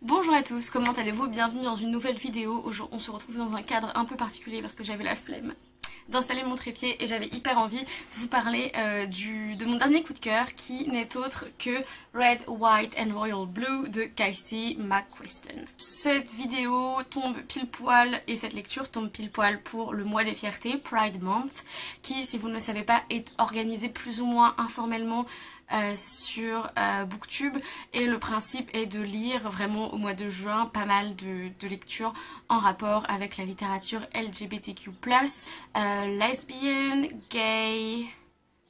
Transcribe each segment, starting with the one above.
Bonjour à tous, comment allez-vous? Bienvenue dans une nouvelle vidéo. Aujourd'hui on se retrouve dans un cadre un peu particulier parce que j'avais la flemme d'installer mon trépied et j'avais hyper envie de vous parler de mon dernier coup de cœur qui n'est autre que Red, White and Royal Blue de Casey McQuiston. Cette vidéo tombe pile poil et cette lecture tombe pile poil pour le mois des fiertés, Pride Month, qui, si vous ne le savez pas, est organisé plus ou moins informellement sur Booktube, et le principe est de lire vraiment au mois de juin pas mal de lectures en rapport avec la littérature LGBTQ+, lesbian, gay,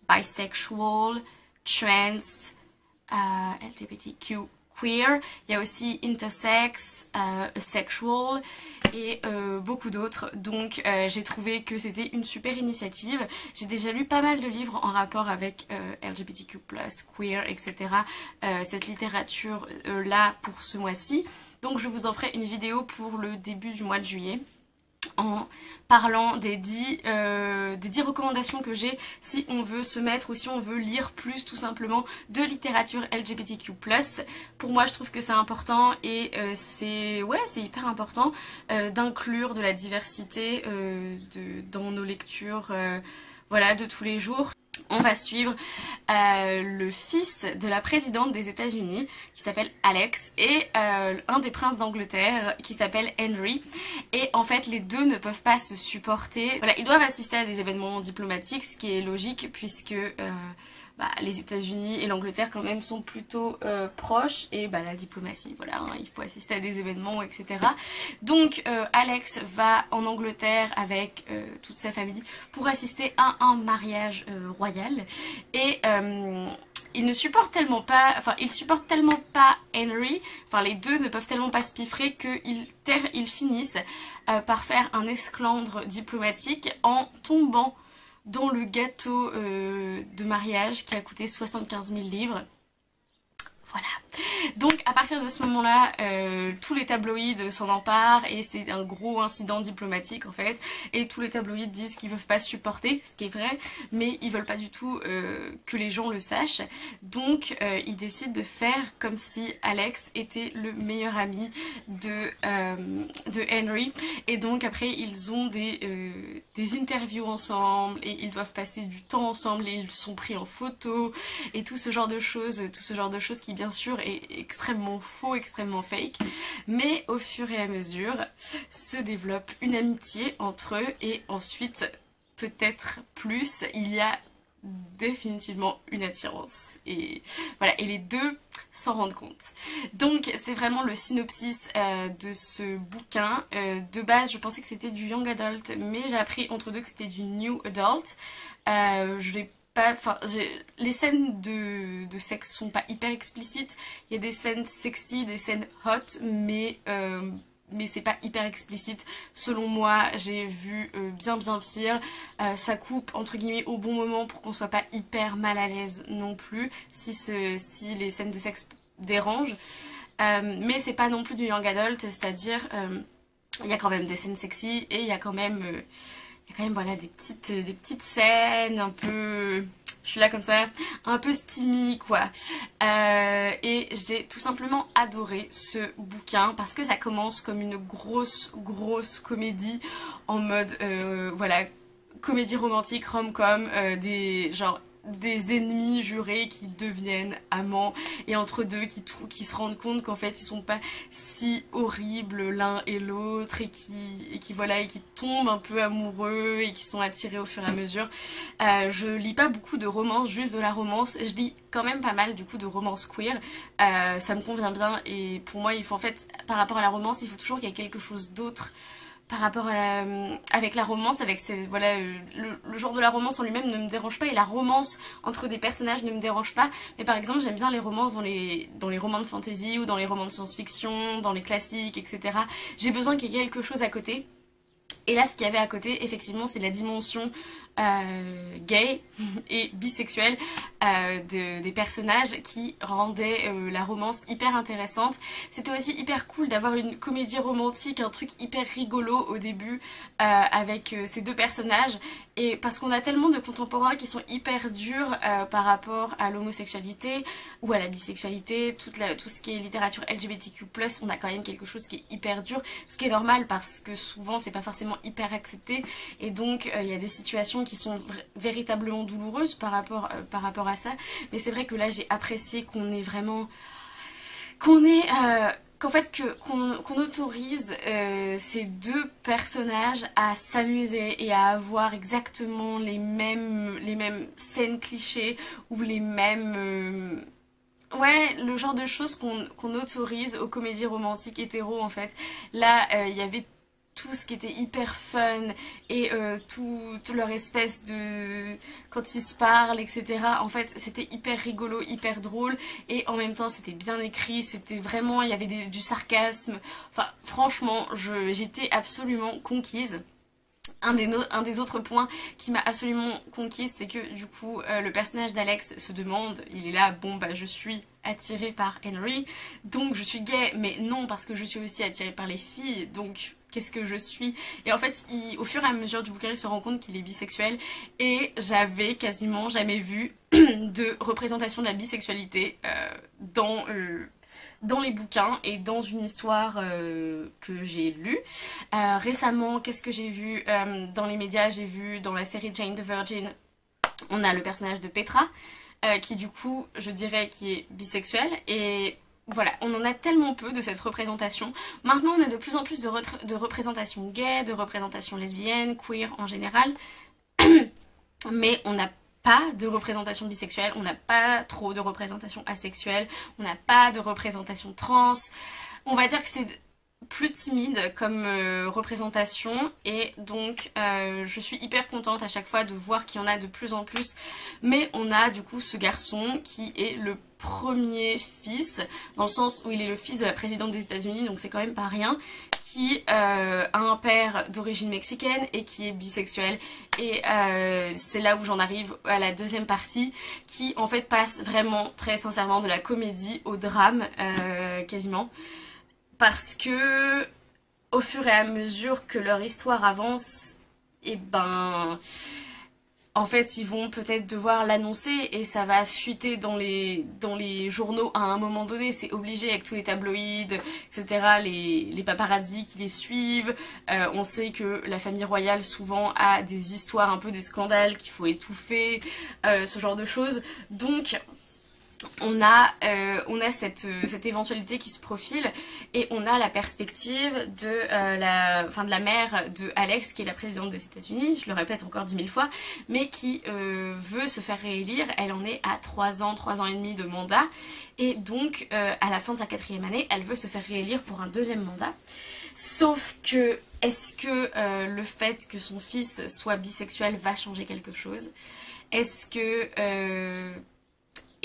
bisexual, trans, LGBTQ queer, il y a aussi intersex, asexual et beaucoup d'autres. Donc j'ai trouvé que c'était une super initiative. J'ai déjà lu pas mal de livres en rapport avec LGBTQ+, queer, etc. Cette littérature là pour ce mois-ci. Donc je vous en ferai une vidéo pour le début du mois de juillet, en parlant des 10 recommandations que j'ai si on veut se mettre ou si on veut lire plus tout simplement de littérature LGBTQ+. Pour moi je trouve que c'est important et c'est hyper important d'inclure de la diversité dans nos lectures de tous les jours. On va suivre le fils de la présidente des États-Unis qui s'appelle Alex et un des princes d'Angleterre qui s'appelle Henry. Et en fait les deux ne peuvent pas se supporter. Voilà, ils doivent assister à des événements diplomatiques, ce qui est logique puisque les États-Unis et l'Angleterre quand même sont plutôt proches, et la diplomatie, voilà, hein, il faut assister à des événements, etc. Donc Alex va en Angleterre avec toute sa famille pour assister à un mariage royal, et il ne supporte tellement pas, il supporte tellement pas Henry, les deux ne peuvent tellement pas se piffrer qu'ils finissent par faire un esclandre diplomatique en tombant dans le gâteau de mariage qui a coûté 75 000 livres. Voilà. Donc à partir de ce moment-là, tous les tabloïds s'en emparent et c'est un gros incident diplomatique en fait. Et tous les tabloïds disent qu'ils ne peuvent pas supporter, ce qui est vrai, mais ils veulent pas du tout que les gens le sachent. Donc ils décident de faire comme si Alex était le meilleur ami de Henry. Et donc après ils ont des interviews ensemble et ils doivent passer du temps ensemble et ils sont pris en photo et tout ce genre de choses qui bien sûr est extrêmement faux, extrêmement fake, mais au fur et à mesure se développe une amitié entre eux et ensuite peut-être plus, il y a définitivement une attirance et voilà, et les deux s'en rendent compte. Donc c'est vraiment le synopsis de ce bouquin. De base je pensais que c'était du young adult, mais j'ai appris entre deux que c'était du new adult. Je l'ai pas, les scènes de sexe sont pas hyper explicites. Il y a des scènes sexy, des scènes hot, mais c'est pas hyper explicite selon moi. J'ai vu bien pire. Ça coupe entre guillemets au bon moment pour qu'on soit pas hyper mal à l'aise non plus si les scènes de sexe dérangent, mais c'est pas non plus du young adult, c'est-à-dire il y a quand même des scènes sexy et il y a quand même voilà des petites scènes un peu, je suis là comme ça, un peu steamy quoi. Et j'ai tout simplement adoré ce bouquin parce que ça commence comme une grosse comédie en mode comédie romantique, rom-com, des ennemis jurés qui deviennent amants et entre deux qui se rendent compte qu'en fait ils sont pas si horribles l'un et l'autre et qui tombent un peu amoureux et qui sont attirés au fur et à mesure. Je lis pas beaucoup de romances, juste de la romance, je lis quand même pas mal du coup de romances queer, ça me convient bien et pour moi il faut en fait, par rapport à la romance, il faut toujours qu'il y ait quelque chose d'autre par rapport avec la romance, avec le genre de la romance en lui-même ne me dérange pas et la romance entre des personnages ne me dérange pas, mais par exemple j'aime bien les romances dans les romans de fantasy ou dans les romans de science-fiction, dans les classiques, etc. J'ai besoin qu'il y ait quelque chose à côté. Et là ce qu'il y avait à côté effectivement c'est la dimension gay et bisexuel des personnages qui rendaient la romance hyper intéressante. C'était aussi hyper cool d'avoir une comédie romantique, un truc hyper rigolo au début avec ces deux personnages, et parce qu'on a tellement de contemporains qui sont hyper durs par rapport à l'homosexualité ou à la bisexualité, tout ce qui est littérature LGBTQ+, on a quand même quelque chose qui est hyper dur, ce qui est normal parce que souvent c'est pas forcément hyper accepté, et donc il y a des situations qui sont véritablement douloureuses par rapport à ça. Mais c'est vrai que là j'ai apprécié qu'on ait vraiment qu'en fait qu'on autorise ces deux personnages à s'amuser et à avoir exactement les mêmes scènes clichés ou les mêmes ouais, le genre de choses qu'on autorise aux comédies romantiques hétéros en fait. Là, il y avait tout ce qui était hyper fun et tout leur espèce de... quand ils se parlent, etc. En fait, c'était hyper rigolo, hyper drôle, et en même temps, c'était bien écrit, c'était vraiment... il y avait du sarcasme. Enfin, franchement, j'étais absolument conquise. Un des autres points qui m'a absolument conquise, c'est que du coup le personnage d'Alex se demande, il est là, bon bah je suis attirée par Henry, donc je suis gay, mais non, parce que je suis aussi attirée par les filles, donc qu'est-ce que je suis? Et en fait, au fur et à mesure du bouquin, il se rend compte qu'il est bisexuel, et j'avais quasiment jamais vu de représentation de la bisexualité dans les bouquins et dans une histoire que j'ai lue. Récemment, qu'est-ce que j'ai vu dans les médias? J'ai vu dans la série Jane the Virgin, on a le personnage de Petra, qui du coup, je dirais, qui est bisexuel, et voilà, on en a tellement peu de cette représentation. Maintenant, on a de plus en plus de représentations gays, de représentations lesbiennes, queer en général, mais on n'a pas de représentation bisexuelle, on n'a pas trop de représentation asexuelle, on n'a pas de représentation trans. On va dire que c'est plus timide comme représentation, et donc je suis hyper contente à chaque fois de voir qu'il y en a de plus en plus. Mais on a du coup ce garçon qui est le premier fils, dans le sens où il est le fils de la présidente des États-Unis, donc c'est quand même pas rien, qui a un père d'origine mexicaine et qui est bisexuel. Et c'est là où j'en arrive à la deuxième partie, qui en fait passe vraiment très sincèrement de la comédie au drame quasiment, parce que au fur et à mesure que leur histoire avance, et ben en fait ils vont peut-être devoir l'annoncer et ça va fuiter dans les journaux à un moment donné, c'est obligé avec tous les tabloïds, etc., les paparazzis qui les suivent. On sait que la famille royale souvent a des histoires, un peu des scandales qu'il faut étouffer, ce genre de choses. Donc on a cette éventualité qui se profile, et on a la perspective de la mère de Alex, qui est la présidente des États-Unis, je le répète encore 10 000 fois, mais qui veut se faire réélire. Elle en est à 3 ans et demi de mandat, et donc à la fin de sa 4e année, elle veut se faire réélire pour un 2e mandat. Sauf que, est-ce que le fait que son fils soit bisexuel va changer quelque chose? Est-ce que...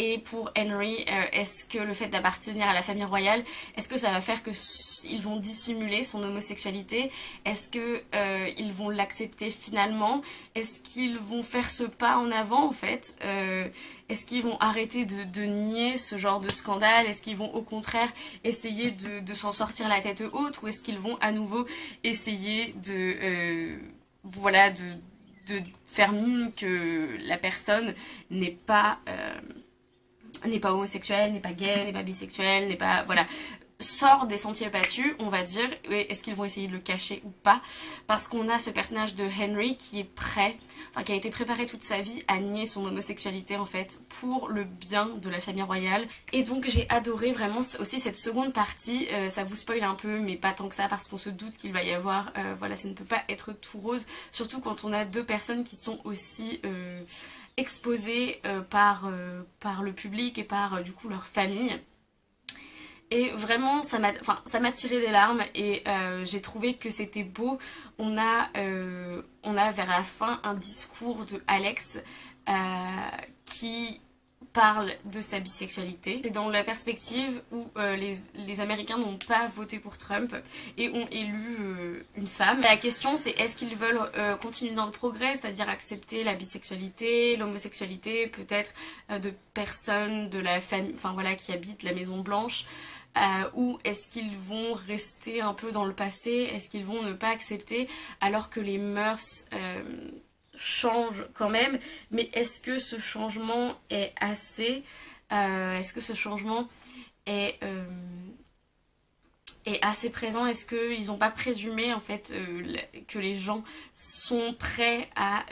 Et pour Henry, est-ce que le fait d'appartenir à la famille royale, est-ce que ça va faire qu'ils vont dissimuler son homosexualité? Est-ce qu'ils vont l'accepter finalement? Est-ce qu'ils vont faire ce pas en avant en fait? Est-ce qu'ils vont arrêter de nier ce genre de scandale? Est-ce qu'ils vont au contraire essayer de s'en sortir la tête haute? Ou est-ce qu'ils vont à nouveau essayer voilà, de faire mine que la personne n'est pas homosexuel, n'est pas gay, n'est pas bisexuel, n'est pas... voilà, sort des sentiers battus, on va dire. Est-ce qu'ils vont essayer de le cacher ou pas? Parce qu'on a ce personnage de Henry qui est prêt, enfin qui a été préparé toute sa vie à nier son homosexualité en fait, pour le bien de la famille royale. Et donc j'ai adoré vraiment aussi cette seconde partie. Ça vous spoil un peu, mais pas tant que ça, parce qu'on se doute qu'il va y avoir... voilà, ça ne peut pas être tout rose, surtout quand on a deux personnes qui sont aussi... exposés par le public et par du coup leur famille. Et vraiment ça m'a tiré des larmes, et j'ai trouvé que c'était beau. On a vers la fin un discours de Alex qui parle de sa bisexualité. C'est dans la perspective où les Américains n'ont pas voté pour Trump et ont élu une femme. La question c'est est-ce qu'ils veulent continuer dans le progrès, c'est-à-dire accepter la bisexualité, l'homosexualité, peut-être de personnes de la famille, enfin voilà, qui habitent la Maison Blanche, ou est-ce qu'ils vont rester un peu dans le passé, est-ce qu'ils vont ne pas accepter alors que les mœurs change quand même, mais est-ce que ce changement est assez, est-ce que ce changement est assez présent, est-ce qu'ils n'ont pas présumé en fait que les gens sont prêts à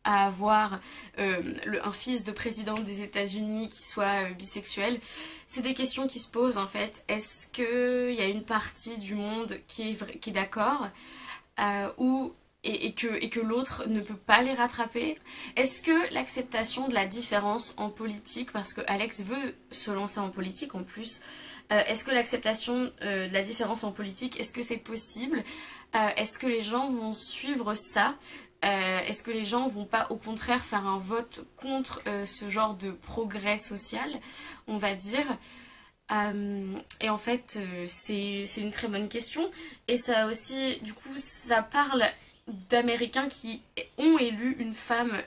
avoir un fils de président des États-Unis qui soit bisexuel. C'est des questions qui se posent en fait. Est-ce qu'il y a une partie du monde qui est d'accord et que l'autre ne peut pas les rattraper? Est-ce que l'acceptation de la différence en politique, parce que Alex veut se lancer en politique en plus, est-ce que l'acceptation de la différence en politique, est-ce que c'est possible? Est-ce que les gens vont suivre ça? Est-ce que les gens vont pas au contraire faire un vote contre ce genre de progrès social, on va dire? Et en fait c'est une très bonne question, et ça aussi du coup ça parle d'Américains qui ont élu une femme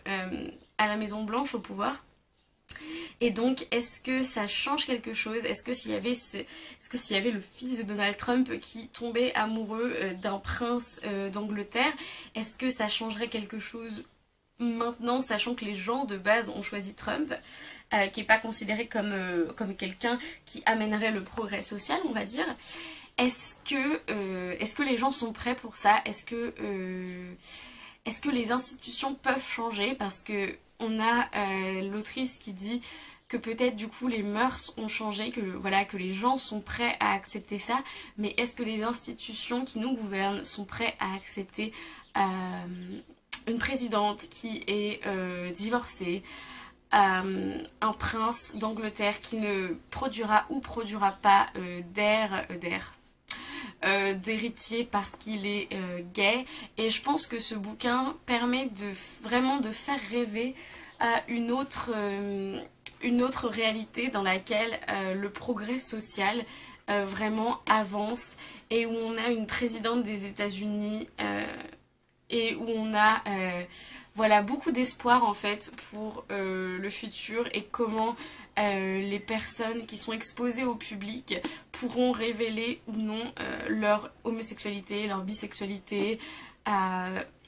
à la Maison Blanche au pouvoir. Et donc, est-ce que ça change quelque chose? Est-ce que s'il y avait le fils de Donald Trump qui tombait amoureux d'un prince d'Angleterre, est-ce que ça changerait quelque chose maintenant, sachant que les gens de base ont choisi Trump, qui n'est pas considéré comme quelqu'un qui amènerait le progrès social, on va dire? Est-ce que les gens sont prêts pour ça? Est-ce que les institutions peuvent changer? Parce que on a l'autrice qui dit que peut-être du coup les mœurs ont changé, que voilà, que les gens sont prêts à accepter ça, mais est-ce que les institutions qui nous gouvernent sont prêts à accepter une présidente qui est divorcée, un prince d'Angleterre qui ne produira ou produira pas d'héritier parce qu'il est gay? Et je pense que ce bouquin permet vraiment de faire rêver à une autre réalité dans laquelle le progrès social vraiment avance, et où on a une présidente des États-Unis et où on a voilà, beaucoup d'espoir en fait pour le futur, et comment les personnes qui sont exposées au public pourront révéler ou non leur homosexualité, leur bisexualité,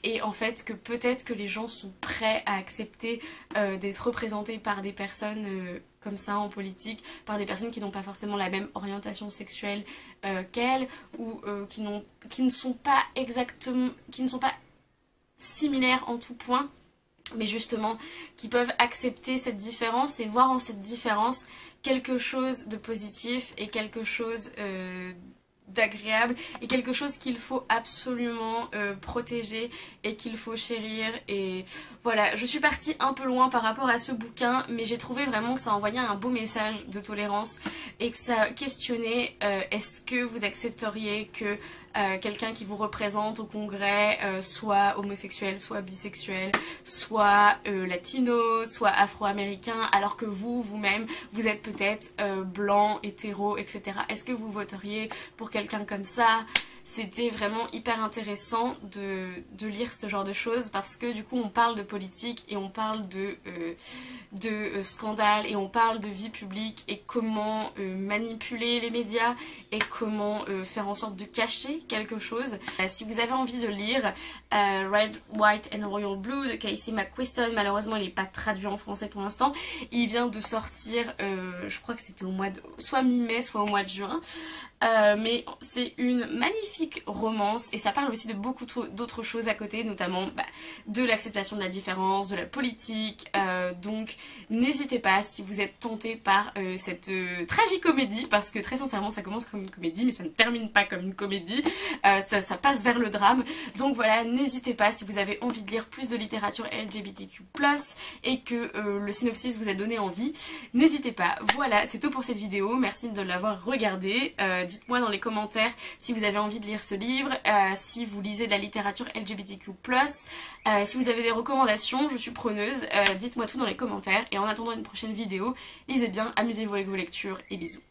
et en fait que peut-être que les gens sont prêts à accepter d'être représentés par des personnes comme ça en politique, par des personnes qui n'ont pas forcément la même orientation sexuelle qu'elles, ou qui ne sont pas similaires en tout point, mais justement qui peuvent accepter cette différence et voir en cette différence quelque chose de positif et quelque chose d'agréable, et quelque chose qu'il faut absolument protéger et qu'il faut chérir. Et voilà, je suis partie un peu loin par rapport à ce bouquin, mais j'ai trouvé vraiment que ça envoyait un beau message de tolérance, et que ça questionnait est-ce que vous accepteriez que quelqu'un qui vous représente au congrès soit homosexuel, soit bisexuel, soit latino, soit afro-américain, alors que vous-même, vous êtes peut-être blanc, hétéro, etc. Est-ce que vous voteriez pour quelqu'un comme ça? C'était vraiment hyper intéressant de lire ce genre de choses, parce que du coup on parle de politique et on parle de scandale, et on parle de vie publique, et comment manipuler les médias, et comment faire en sorte de cacher quelque chose. Si vous avez envie de lire Red, White and Royal Blue de Casey McQuiston, malheureusement il n'est pas traduit en français pour l'instant, il vient de sortir, je crois que c'était au mois de soit mi-mai soit au mois de juin. Mais c'est une magnifique romance, et ça parle aussi de beaucoup d'autres choses à côté, notamment de l'acceptation de la différence, de la politique, donc n'hésitez pas si vous êtes tenté par cette tragicomédie, parce que très sincèrement ça commence comme une comédie mais ça ne termine pas comme une comédie, ça passe vers le drame. Donc voilà, n'hésitez pas si vous avez envie de lire plus de littérature LGBTQ+, et que le synopsis vous a donné envie, n'hésitez pas. Voilà, c'est tout pour cette vidéo, merci de l'avoir regardée. Dites-moi dans les commentaires si vous avez envie de lire ce livre, si vous lisez de la littérature LGBTQ+, si vous avez des recommandations, je suis preneuse, dites-moi tout dans les commentaires et en attendant une prochaine vidéo, lisez bien, amusez-vous avec vos lectures et bisous.